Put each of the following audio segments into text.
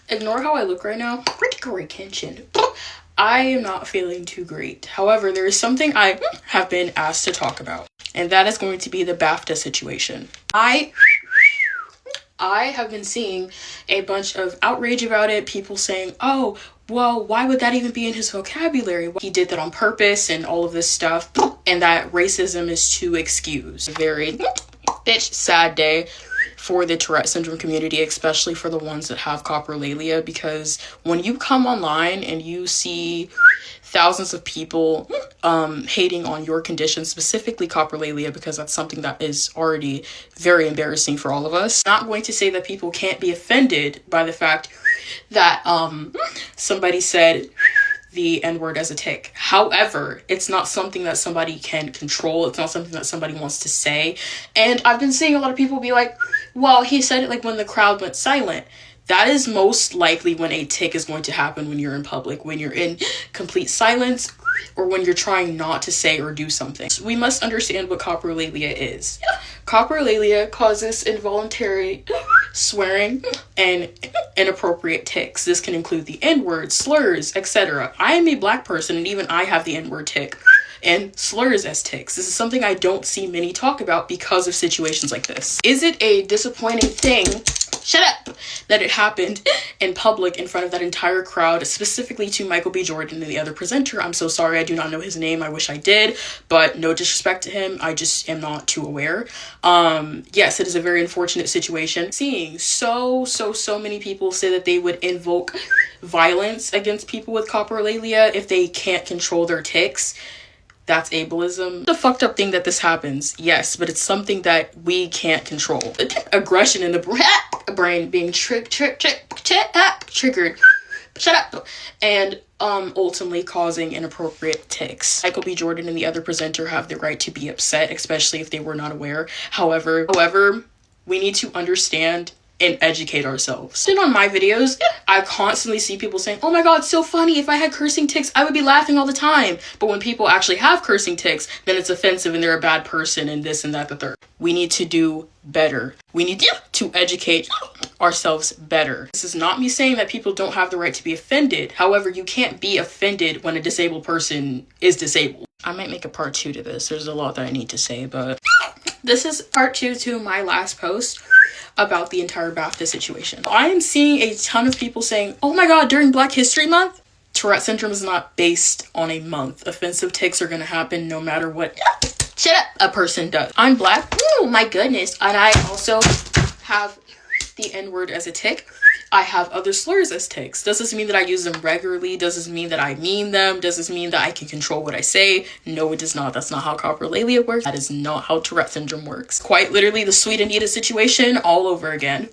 Ignore how I look right now. Pretty great kitchen. I am not feeling too great. However, there is something I have been asked to talk about, and that is going to be the BAFTA situation. I have been seeing a bunch of outrage about it, people saying, oh, well, why would that even be in his vocabulary? He did that on purpose and all of this stuff, and that racism is to excuse. Very bitch sad day for the Tourette syndrome community, especially for the ones that have coprolalia, because when you come online and you see thousands of people hating on your condition, specifically coprolalia, because that's something that is already very embarrassing for all of us. Not going to say that people can't be offended by the fact that somebody said the N-word as a tick. However, it's not something that somebody can control. It's not something that somebody wants to say. And I've been seeing a lot of people be like, well, he said it like when the crowd went silent. That is most likely when a tick is going to happen, when you're in public, when you're in complete silence, or when you're trying not to say or do something. So we must understand what coprolalia is. Coprolalia causes involuntary swearing and inappropriate tics. This can include the N-word, slurs, etc. I am a Black person, and even I have the N-word tic and slurs as tics. This is something I don't see many talk about because of situations like this. Is it a disappointing thing? Shut up! That it happened in public in front of that entire crowd, specifically to Michael B. Jordan and the other presenter. I'm so sorry, I do not know his name. I wish I did, but no disrespect to him. I just am not too aware. Yes, it is a very unfortunate situation. Seeing so many people say that they would invoke violence against people with coprolalia if they can't control their tics. That's ableism. The fucked up thing that this happens, yes, but it's something that we can't control. Aggression in the brain being triggered. Shut up. And ultimately causing inappropriate tics. Michael B. Jordan and the other presenter have the right to be upset, especially if they were not aware. However, we need to understand and educate ourselves. And on my videos, I constantly see people saying, oh my god, it's so funny. If I had cursing tics, I would be laughing all the time. But when people actually have cursing tics, then it's offensive and they're a bad person and this and that, the third. We need to do better. We need to educate ourselves better. This is not me saying that people don't have the right to be offended. However, you can't be offended when a disabled person is disabled. I might make a part 2 to this. There's a lot that I need to say, but this is part 2 to my last post about the entire BAFTA situation. I am seeing a ton of people saying, oh my god, during Black History Month? Tourette syndrome is not based on a month. Offensive tics are gonna happen no matter what shut up a person does. I'm Black, oh my goodness, and I also have the N-word as a tic. I have other slurs as tics. Does this mean that I use them regularly? Does this mean that I mean them? Does this mean that I can control what I say? No, it does not. That's not how coprolalia works. That is not how Tourette syndrome works. Quite literally the Sweet Anita situation all over again.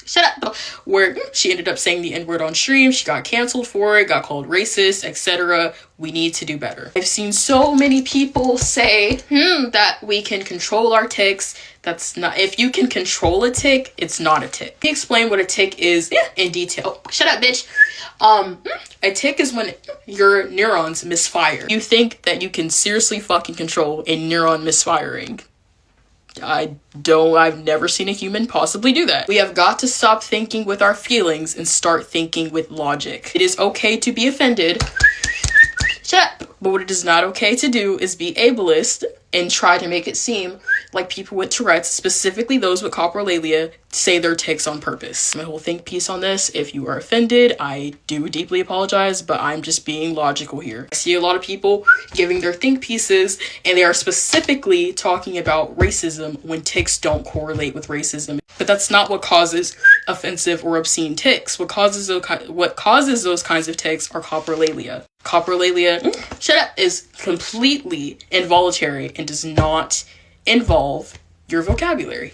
Shut up. Where she ended up saying the N-word on stream. She got canceled for it, got called racist, etc. We need to do better. I've seen so many people say that we can control our tics. That's not, if you can control a tic, it's not a tic. Let me explain what a tic is in detail. Oh, shut up, bitch. A tic is when your neurons misfire. You think that you can seriously fucking control a neuron misfiring. I've never seen a human possibly do that. We have got to stop thinking with our feelings and start thinking with logic. It is okay to be offended. Shut up. But what it is not okay to do is be ableist and try to make it seem like people with Tourette's, specifically those with coprolalia, say their tics on purpose. My whole think piece on this, if you are offended, I do deeply apologize, but I'm just being logical here. I see a lot of people giving their think pieces, and they are specifically talking about racism when tics don't correlate with racism. But that's not what causes offensive or obscene tics. What causes those kinds of tics are coprolalia. Coprolalia, shut up, is completely involuntary and does not involve your vocabulary.